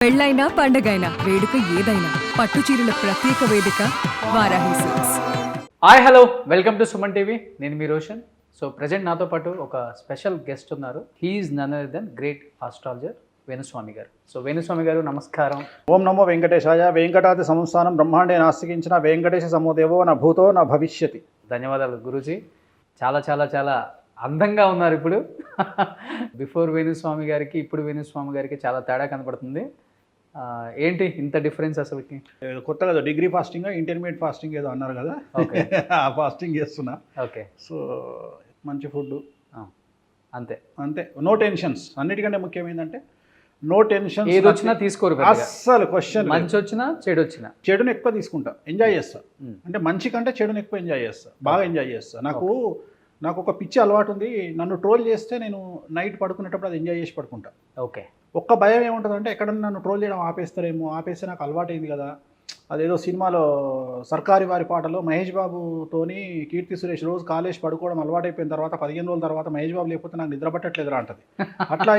పెళ్ళైనా పండగైనా వేడుక ఏదైనా పట్టు చీరల ప్రత్యేక వేదిక Varahi silks. Hi hello welcome to Suman TV. నేను మీ రోషన్. సో ప్రజెంట్ నాతో పాటు ఒక స్పెషల్ గెస్ట్ ఉన్నారు. He's none other than great astrologer Venuswamy గారు. సో వేణుస్వామి గారు నమస్కారం. ఓం నమో వెంకటేశాయ. వెంకటాది సంస్థానం బ్రహ్మాండే నాస్తికించిన వెంకటేశ సమోదేవో నా భూతో నా భవిష్యతి. ధన్యవాదాలు గురూజీ. చాలా చాలా చాలా అందంగా ఉన్నారు ఇప్పుడు. బిఫోర్ వేణుస్వామి గారికి ఇప్పుడు వేణుస్వామి గారికి చాలా తేడా కనపడుతుంది. ఏంటి ఇంత డిఫరెన్స్ అసలుకి? కొత్తగా డిగ్రీ ఫాస్టింగ్ ఇంటర్మీడియట్ ఫాస్టింగ్ ఏదో అన్నారు కదా, ఆ ఫాస్టింగ్ చేస్తున్నా. ఓకే. సో మంచి ఫుడ్ అంతే అంతే, నో టెన్షన్స్. అన్నిటికంటే ముఖ్యం ఏంటంటే నో టెన్షన్. ఏది వచ్చినా తీసుకోరు అస్సలు. క్వశ్చన్ మంచి వచ్చినా చెడు వచ్చినా చెడుని ఎక్కువ తీసుకుంటా, ఎంజాయ్ చేస్తా. అంటే మంచి కంటే చెడుని ఎక్కువ ఎంజాయ్ చేస్తా, బాగా ఎంజాయ్ చేస్తా. నాకు ఒక పిచ్చి అలవాటు ఉంది. నన్ను ట్రోల్ చేస్తే నేను నైట్ పడుకునేటప్పుడు అది ఎంజాయ్ చేసి పడుకుంటా. ఓకే. ఒక్క భయం ఏముంటుందంటే ఎక్కడన్నా నన్ను ట్రోల్ చేయడం ఆపేస్తే నాకు అలవాటైంది కదా. అదేదో సినిమాలో సర్కారీ వారి పాటలో మహేష్ బాబుతోని కీర్తి సురేష్ రోజు కాలేజ్ పడుకోవడం అలవాటైపోయిన తర్వాత 15 రోజుల తర్వాత మహేష్ బాబు లేకపోతే నాకు నిద్ర పట్టట్లేదురా అంటది. అట్లా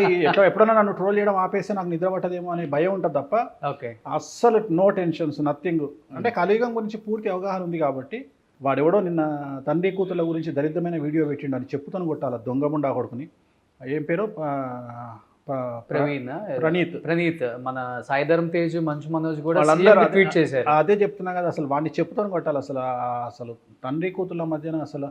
ఎప్పుడన్నా నన్ను ట్రోల్ చేయడం ఆపేస్తే నాకు నిద్ర పట్టదేమో అనే భయం ఉంటుంది తప్ప ఓకే అస్సలు నో టెన్షన్స్, నథింగ్. అంటే కలియుగం గురించి పూర్తి అవగాహన ఉంది కాబట్టి. వాడెవడో నిన్న తండ్రి కూతుళ్ళ గురించి దరిద్రమైన వీడియో పెట్టిండు అని చెప్పుతాను కొట్టాల దొంగముండా కొడుకుని. ఏం పేరు? ప్రణీత్. మన సాయిధరం తేజ్, మంచు మనోజ్ కూడా ట్వీట్ చేశారు. అదే చెప్తున్నా కదా, అసలు వాడిని చెప్పుతాను కొట్టాలి. అసలు తండ్రి కూతుళ్ళ మధ్యన అసలు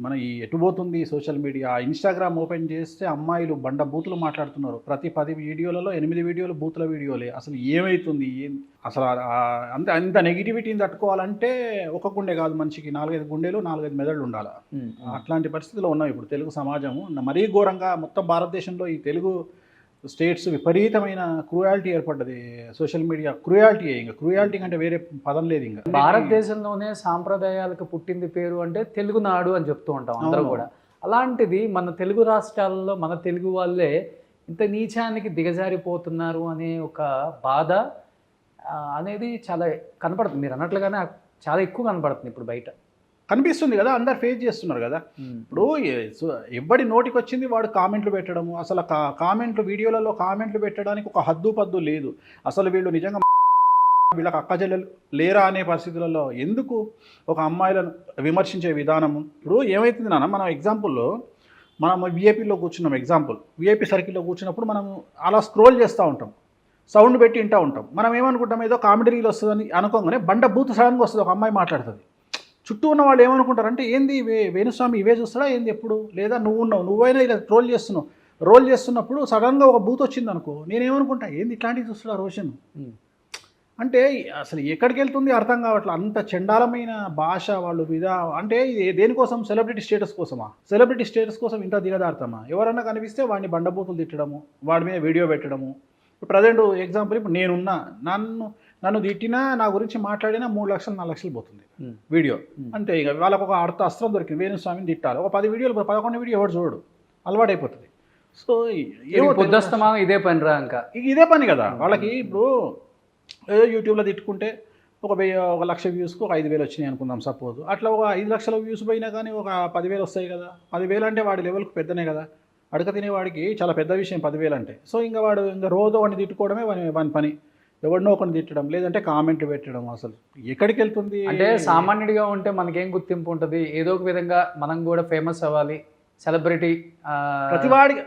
మన ఈ ఎటుపోతుంది సోషల్ మీడియా. ఇన్స్టాగ్రామ్ ఓపెన్ చేస్తే అమ్మాయిలు బండ బూతులు మాట్లాడుతున్నారు. ప్రతి 10 వీడియోలలో 8 వీడియోలు బూతుల వీడియోలే. అసలు ఏమవుతుంది? అసలు అంత నెగిటివిటీని తట్టుకోవాలంటే ఒక గుండె కాదు, మనిషికి 4-5 గుండెలు 4-5 మెదళ్ళు ఉండాలి. అట్లాంటి పరిస్థితిలో ఉన్నాం ఇప్పుడు తెలుగు సమాజము. మరీ ఘోరంగా మొత్తం భారతదేశంలో ఈ తెలుగు స్టేట్స్ విపరీతమైన క్రూయాలిటీ ఏర్పడ్డది. Social media cruelty. ఇంకా క్రూయాలిటీ అంటే వేరే పదం లేదు. ఇంకా భారతదేశంలోనే సాంప్రదాయాలకు పుట్టింది పేరు అంటే తెలుగునాడు అని చెప్తూ ఉంటాం అందరూ కూడా. అలాంటిది మన తెలుగు రాష్ట్రాలలో మన తెలుగు వాళ్ళే ఇంత నీచానికి దిగజారిపోతున్నారు అనే ఒక బాధ అనేది చాలా కనపడుతుంది. మీరు అన్నట్లుగానే చాలా ఎక్కువ కనపడుతుంది ఇప్పుడు బయట. కనిపిస్తుంది కదా, అందరు ఫేస్ చేస్తున్నారు కదా. ఇప్పుడు ఎవడి నోటికి వచ్చింది వాడు కామెంట్లు పెట్టడము. అసలు కామెంట్లు, వీడియోలలో కామెంట్లు పెట్టడానికి ఒక హద్దు పద్దు లేదు. అసలు వీళ్ళు నిజంగా వీళ్ళకి అక్క చెల్లెలు లేరా అనే పరిస్థితులలో ఎందుకు ఒక అమ్మాయిలను విమర్శించే విధానము? ఇప్పుడు ఏమవుతుంది నాన్న, మనం ఎగ్జాంపుల్లో మనం విఐపీలో కూర్చున్నాం. విఐపీ సర్కిల్లో కూర్చున్నప్పుడు మనం అలా స్క్రోల్ చేస్తూ ఉంటాం, సౌండ్ పెట్టి వింటూ ఉంటాం. మనం ఏమనుకుంటాం, ఏదో కామెడీ రీల్ వస్తుందని అనుకోగానే బండ బూత్ సడన్గా వస్తుంది, ఒక అమ్మాయి మాట్లాడుతుంది. చుట్టూ ఉన్న వాళ్ళు ఏమనుకుంటారంటే ఏంది వేణుస్వామి ఇవే చూస్తాడా ఏంది ఎప్పుడు? లేదా నువ్వైనా ఇలా రోల్ చేస్తున్నప్పుడు సడన్గా ఒక బూత్ వచ్చింది అనుకో, నేనేమనుకుంటా ఏంది ఇట్లాంటివి చూస్తాడా రోషన్ అంటే. అసలు ఎక్కడికి వెళ్తుంది అర్థం కావట్లేదు. అంత చండాలమైన భాష వాళ్ళు అంటే దేనికోసం? సెలబ్రిటీ స్టేటస్ కోసమా? సెలబ్రిటీ స్టేటస్ కోసం ఇంత దిగదారుతామా? ఎవరన్నా కనిపిస్తే వాడిని బండబూతులు తిట్టడము, వాడి మీద వీడియో పెట్టడము. ప్రజెంట్ ఎగ్జాంపుల్, ఇప్పుడు నేనున్నా, నన్ను తిట్టినా నా గురించి మాట్లాడినా 3 లక్షలు 4 లక్షలు పోతుంది వీడియో. అంతే. ఇక వాళ్ళకు ఒక అస్త్రం దొరికింది, వేణుస్వామిని తిట్టాలి. ఒక 10 వీడియోలు 11 వీడియో ఎవరు చూడడు, అలవాటైపోతుంది. సో ఇదే పని రా, ఇంకా ఇదే పని కదా వాళ్ళకి. ఇప్పుడు ఏదో యూట్యూబ్లో తిట్టుకుంటే ఒక 1,00,000 వ్యూస్కి ఒక 5,000 వచ్చినాయి అనుకుందాం సపోజ్. అట్లా ఒక 5 లక్షల వ్యూస్ పోయినా కానీ ఒక 10,000 వస్తాయి కదా. 10,000 అంటే వాడి లెవెల్కి పెద్దనే కదా. అడక తినేవాడికి చాలా పెద్ద విషయం 10,000 అంటే. సో ఇంకా వాడు రోజు వాడిని తిట్టుకోవడమే వాని పని. ఎవరినో ఒకరిని తిట్టడం, లేదంటే కామెంట్లు పెట్టడం. అసలు ఎక్కడికి వెళ్తుంది? అంటే సామాన్యుడిగా ఉంటే మనకేం గుర్తింపు ఉంటుంది? ఏదో ఒక విధంగా మనం కూడా ఫేమస్ అవ్వాలి, సెలబ్రిటీ. ప్రతివాడికి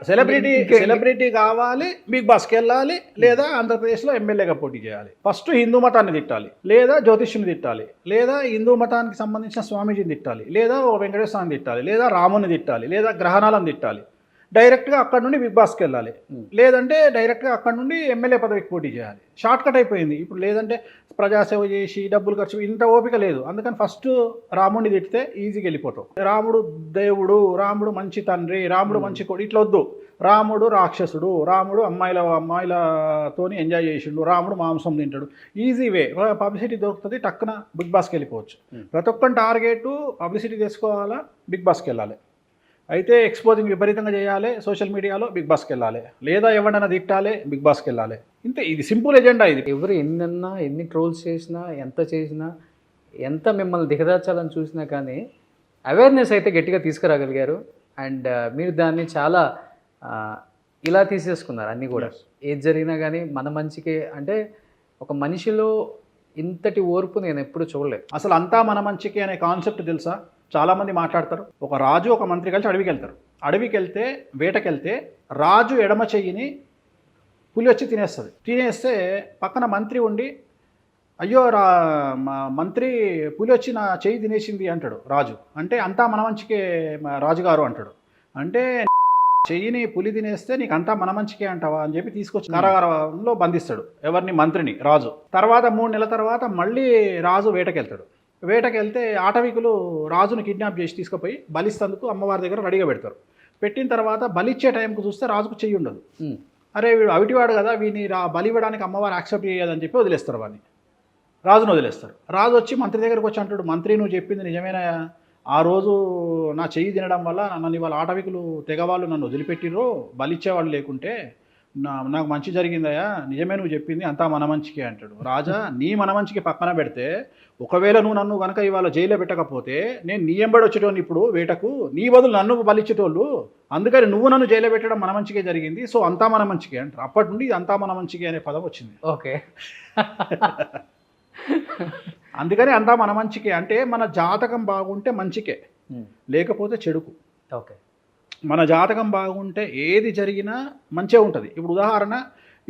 సెలబ్రిటీ కావాలి, బిగ్ బాస్కి వెళ్ళాలి, లేదా ఆంధ్రప్రదేశ్లో ఎమ్మెల్యేగా పోటీ చేయాలి. ఫస్ట్ హిందూ మతాన్ని తిట్టాలి, లేదా జ్యోతిష్యుని తిట్టాలి, లేదా హిందూ మతానికి సంబంధించిన స్వామీజీని తిట్టాలి, లేదా వెంకటేశ్వర స్వామిని తిట్టాలి, లేదా రాముని తిట్టాలి, లేదా గ్రహణాలను తిట్టాలి. డైరెక్ట్గా అక్కడ నుండి బిగ్ బాస్కి వెళ్ళాలి, లేదంటే డైరెక్ట్గా అక్కడ నుండి ఎమ్మెల్యే పదవికి పోటీ చేయాలి. షార్ట్ కట్ అయిపోయింది ఇప్పుడు. లేదంటే ప్రజాసేవ చేసి డబ్బులు ఖర్చు, ఇంత ఓపిక లేదు. అందుకని ఫస్ట్ రాముడిని తిట్టితే ఈజీగా వెళ్ళిపోతాం. రాముడు దేవుడు, రాముడు మంచి తండ్రి, రాముడు మంచి కొడు, ఇట్లా వద్దు. రాముడు రాక్షసుడు, రాముడు అమ్మాయిలతోని ఎంజాయ్ చేసిండు, రాముడు మాంసం తింటాడు. ఈజీ వే, పబ్లిసిటీ దొరుకుతుంది, టక్కున బిగ్ బాస్కి వెళ్ళిపోవచ్చు. ప్రతి ఒక్కరి టార్గెట్ పబ్లిసిటీ తెచ్చుకోవాలా, బిగ్ బాస్కి వెళ్ళాలి. అయితే ఎక్స్పోజింగ్ విపరీతంగా చేయాలి సోషల్ మీడియాలో, బిగ్ బాస్కి వెళ్ళాలి, లేదా ఎవరైనా తిట్టాలి, బిగ్ బాస్కి వెళ్ళాలి. ఇంతే. ఇది సింపుల్ ఎజెండా. ఇది ఎవరు ఎన్ని ట్రోల్స్ చేసినా, ఎంత మిమ్మల్ని దిగదార్చాలని చూసినా కానీ అవేర్నెస్ అయితే గట్టిగా తీసుకురాగలిగారు. అండ్ మీరు దాన్ని చాలా ఇలా తీసేసుకున్నారు అన్నీ కూడా. ఏది జరిగినా కానీ మన మంచికే అంటే ఒక మనిషిలో ఇంతటి ఓర్పు నేను ఎప్పుడు చూడలేదు. అసలు అంతా మన మంచికి అనే కాన్సెప్ట్ తెలుసా? చాలామంది మాట్లాడతారు. ఒక రాజు ఒక మంత్రి కలిసి అడవికి వెళ్తారు. అడవికి వెళ్తే వేటకెళ్తే రాజు ఎడమ చెయ్యిని పులి వచ్చి తినేస్తుంది. తినేస్తే పక్కన మంత్రి ఉండి అయ్యో మంత్రి పులి వచ్చి నా చెయ్యి తినేసింది అంటాడు రాజు. అంటే అంతా మన మంచికే రాజుగారు అంటాడు. అంటే చెయ్యిని పులి తినేస్తే నీకు అంతా మన మంచికే అంటావా అని చెప్పి తీసుకొచ్చి కారాగారంలో బంధిస్తాడు ఎవరిని? మంత్రిని, రాజు. తర్వాత 3 నెలల తర్వాత మళ్ళీ రాజు వేటకెళ్తాడు. వేటకెళ్తే ఆటవికులు రాజును కిడ్నాప్ చేసి తీసుకుపోయి బలిస్తందుకు అమ్మవారి దగ్గర రెడీగా పెడతారు. పెట్టిన తర్వాత బలిచ్చే టైంకు చూస్తే రాజుకు చెయ్యి ఉండదు. అరే వీడు అవిటివాడు కదా, వీని బలి ఇవ్వడానికి అమ్మవారు యాక్సెప్ట్ చేయదని చెప్పి వదిలేస్తారు. వాడిని రాజును వదిలేస్తారు. రాజు వచ్చి మంత్రి దగ్గరకు వచ్చి అంటాడు, మంత్రి నువ్వు చెప్పింది నిజమేనా? ఆ రోజు నా చెయ్యి తినడం వల్ల నన్ను ఇవాళ ఆటవికులు తెగవాళ్ళు నన్ను వదిలిపెట్టిరో, బలిచ్చేవాళ్ళు లేకుంటే నాకు మంచి జరిగిందయా, నిజమే నువ్వు చెప్పింది, అంతా మన మంచికే అంటాడు. రాజా నీ మన మంచికి పక్కన పెడితే ఒకవేళ నువ్వు నన్ను కనుక ఇవాళ జైల్లో పెట్టకపోతే నేను నీ ఎంబడి వచ్చేటోని ఇప్పుడు వేటకు, నీ బదులు నన్ను బలిచ్చేటోళ్ళు, అందుకని నువ్వు నన్ను జైల్లో పెట్టడం మన మంచికే జరిగింది, సో అంతా మన మంచికే అంటారు. అప్పటి నుండి అంతా మన మంచికే అనే పదం వచ్చింది. ఓకే. అందుకని అంతా మన మంచికే అంటే మన జాతకం బాగుంటే మంచికే, లేకపోతే చెడుకు. ఓకే. మన జాతకం బాగుంటే ఏది జరిగినా మంచిగా ఉంటుంది. ఇప్పుడు ఉదాహరణ,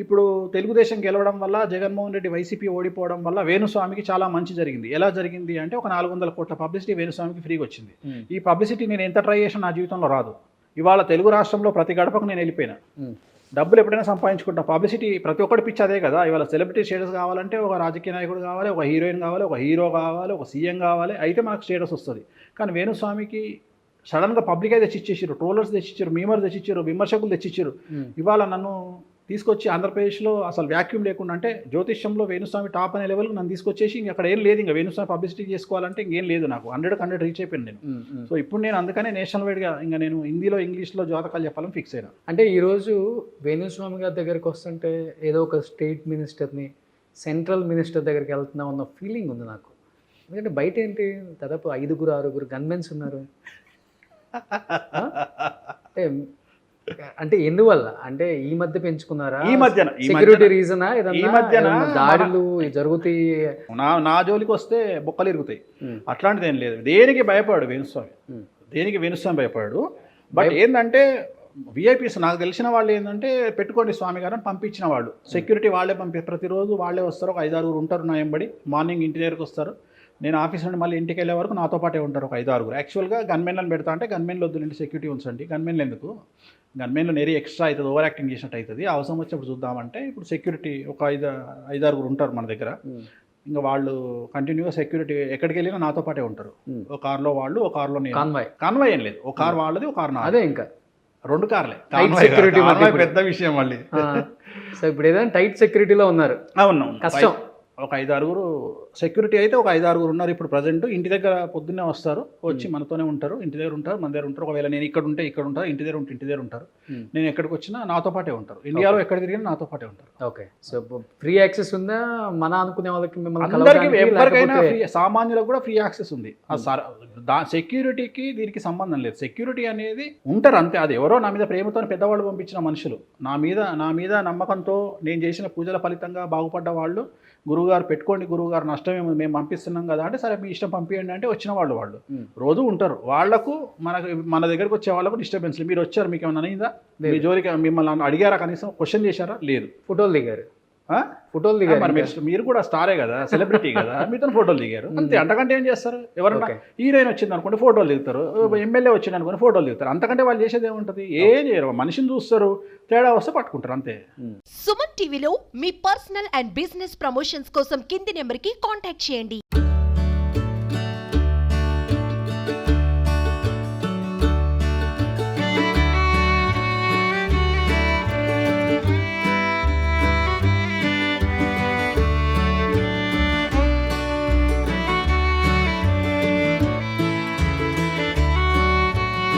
ఇప్పుడు తెలుగుదేశం గెలవడం వల్ల జగన్మోహన్ రెడ్డి వైసీపీ ఓడిపోవడం వల్ల వేణుస్వామికి చాలా మంచి జరిగింది. ఎలా జరిగింది అంటే ఒక 400 కోట్ల పబ్లిసిటీ వేణుస్వామికి ఫ్రీగా వచ్చింది. ఈ పబ్లిసిటీ నేను ఎంత ట్రై చేసినా నా జీవితంలో రాదు. ఇవాళ తెలుగు రాష్ట్రంలో ప్రతి గడపకు నేను వెళ్ళిపోయినా, డబ్బులు ఎప్పుడైనా సంపాదించుకుంటా. పబ్లిసిటీ ప్రతి ఒక్కటి పిచ్చి అదే కదా. ఇవాళ సెలబ్రిటీ స్టేటస్ కావాలంటే ఒక రాజకీయ నాయకుడు కావాలి, ఒక హీరోయిన్ కావాలి, ఒక హీరో కావాలి, ఒక సీఎం కావాలి, అయితే మనకు స్టేటస్ వస్తుంది. కానీ వేణుస్వామికి సడన్గా పబ్లిక్ అయితే తెచ్చిచ్చారు, ట్రోలర్స్ తెచ్చిచ్చారు, మీమర్స్ తెచ్చిచ్చారు, విమర్శకులు తెచ్చిచ్చారు. ఇవాళ నన్ను తీసుకొచ్చి ఆంధ్రప్రదేశ్లో అసలు వ్యాక్యూమ్ లేకుండా, అంటే జ్యోతిష్యంలో వేణుస్వామి టాప్ అనే లెవెల్కి నన్ను తీసుకొచ్చేసి ఇంక అక్కడ ఏం లేదు, ఇంకా వేణుస్వామి పబ్లిసిటీ చేసుకోవాలంటే ఇంకేం లేదు, నాకు 100 రీచ్ అయిపోయింది నేను. సో ఇప్పుడు నేను అందుకనే నేషనల్ వైడ్గా ఇంకా నేను హిందీలో ఇంగ్లీష్లో జాతకాలు చెప్పాలని ఫిక్స్ అయినా. అంటే ఈరోజు వేణుస్వామి గారి దగ్గరికి వస్తుంటే ఏదో ఒక స్టేట్ మినిస్టర్ని, సెంట్రల్ మినిస్టర్ దగ్గరికి వెళ్తున్నాం అన్న ఫీలింగ్ ఉంది నాకు. ఎందుకంటే బయట ఏంటి దాదాపు 5-6 గన్మెన్స్ ఉన్నారు. అంటే ఎందువల్ల అంటే ఈ మధ్య పెంచుకున్నారా? ఈ మధ్యన సెక్యూరిటీ రీజనా? ఈ మధ్యన దాడులు జరుగుతాయి, నా జోలికి వస్తే బొక్కలు ఇరుగుతాయి, అట్లాంటిది ఏం లేదు. దేనికి భయపడాడు వేణుస్వామి, దేనికి వేణుస్వామి భయపడాడు. బట్ ఏంటంటే విఐపీస్ నాకు తెలిసిన వాళ్ళు ఏంటంటే పెట్టుకోండి స్వామి గారు అని పంపించిన వాళ్ళు, సెక్యూరిటీ వాళ్ళే ప్రతిరోజు వాళ్ళే వస్తారు. ఒక 5-6 ఉంటారు నా ఎంబడి. మార్నింగ్ ఇంటి దగ్గరకు వస్తారు, నేను ఆఫీస్ నుండి మళ్ళీ ఇంటికి వెళ్ళే వరకు నాతో పాటే ఉంటారు ఒక 5-6. యాక్చువల్గా గన్మెన్లను పెడతా అంటే గన్మెన్లు వద్దులండి, సెక్యూరిటీ ఉంచండి. గన్మెన్లు ఎందుకు, గన్మెన్లు నేరీ ఎక్స్ట్రా అవుతుంది, ఓవర్ యాక్టింగ్ చేసినట్టు అవుతుంది, అవసరం వచ్చినప్పుడు చూద్దామంటే ఇప్పుడు సెక్యూరిటీ ఒక 5-6 ఉంటారు మన దగ్గర. ఇంకా వాళ్ళు కంటిన్యూగా సెక్యూరిటీ ఎక్కడికి వెళ్ళినా నాతో పాటే ఉంటారు. ఒక కార్లో వాళ్ళు, ఒక కార్లో నేను. కాన్వాయ్ ఏం లేదు, ఒక కార్ వాళ్ళది, ఒక కార్ నాది. అదే ఇంకా 2 కార్లే. సెక్యూరిటీ పెద్ద విషయం మళ్ళీ. సో ఇప్పుడు ఏదైనా టైట్ సెక్యూరిటీలో ఉన్నారు. అవును, కష్టం. ఒక 5-6 సెక్యూరిటీ అయితే ఒక 5-6 ఉన్నారు ఇప్పుడు ప్రజెంట్. ఇంటి దగ్గర పొద్దున్నే వస్తారు, వచ్చి మనతోనే ఉంటారు, ఇంటి దగ్గర ఉంటారు, మన దగ్గర ఉంటారు. ఒకవేళ నేను ఇక్కడ ఉంటే ఇక్కడ ఉంటారు, ఇంటి దగ్గర ఉంటే ఇంటి దగ్గర ఉంటారు. నేను ఎక్కడికి వచ్చినా నాతో పాటే ఉంటారు. ఇండియాలో ఎక్కడ తిరిగినా నాతో పాటే ఉంటారు. ఓకే. సో ఫ్రీ యాక్సెస్ ఉందా మన అనుకునే వాళ్ళకి? అందరికీ ఎవరికైనా ఫ్రీ, సామాన్యులకు కూడా ఫ్రీ యాక్సెస్ ఉంది. సెక్యూరిటీకి దీనికి సంబంధం లేదు. సెక్యూరిటీ అనేది ఉంటారు అంతే. అది ఎవరో నా మీద ప్రేమతో పెద్దవాళ్ళు పంపించిన మనుషులు, నా మీద నమ్మకంతో నేను చేసిన పూజల ఫలితంగా బాగుపడ్డ వాళ్ళు, గురువుగారు పెట్టుకోండి, గురువుగారు నష్టమేమో మేము పంపిస్తున్నాం కదా అంటే సరే మీ ఇష్టం పంపించండి అంటే వచ్చిన వాళ్ళు రోజు ఉంటారు. వాళ్లకు మన దగ్గరకు వచ్చే వాళ్ళకు డిస్టర్బెన్స్. మీరు వచ్చారు, మీకు ఏమైనా అయిందా? మీ జోలికి మిమ్మల్ని అడిగారా, కనీసం క్వశ్చన్ చేశారా? లేదు. ఫోటోలు దిగారు. మరి మీరు కూడా స్టారే కదా, సెలబ్రిటీ కదా, మీతో ఫోటోలు దిగారు అంతే. అంతకంటే ఏం చేస్తారు? ఎవరన్నా హీరోయిన్ వచ్చింది అనుకోండి ఫోటోలు దిగుతారు, ఎమ్మెల్యే వచ్చింది అనుకోండి ఫోటోలు దిగుతారు. అంతకంటే వాళ్ళు చేసేది ఏముంటుంది? ఏం చేయరు, మనిషిని చూస్తారు, తేడా వస్తే పట్టుకుంటారు అంతే. సుమన్ టీవీలో మీ పర్సనల్ అండ్ బిజినెస్ ప్రమోషన్స్ కోసం కింది నెంబర్కి కాంటాక్ట్ చేయండి.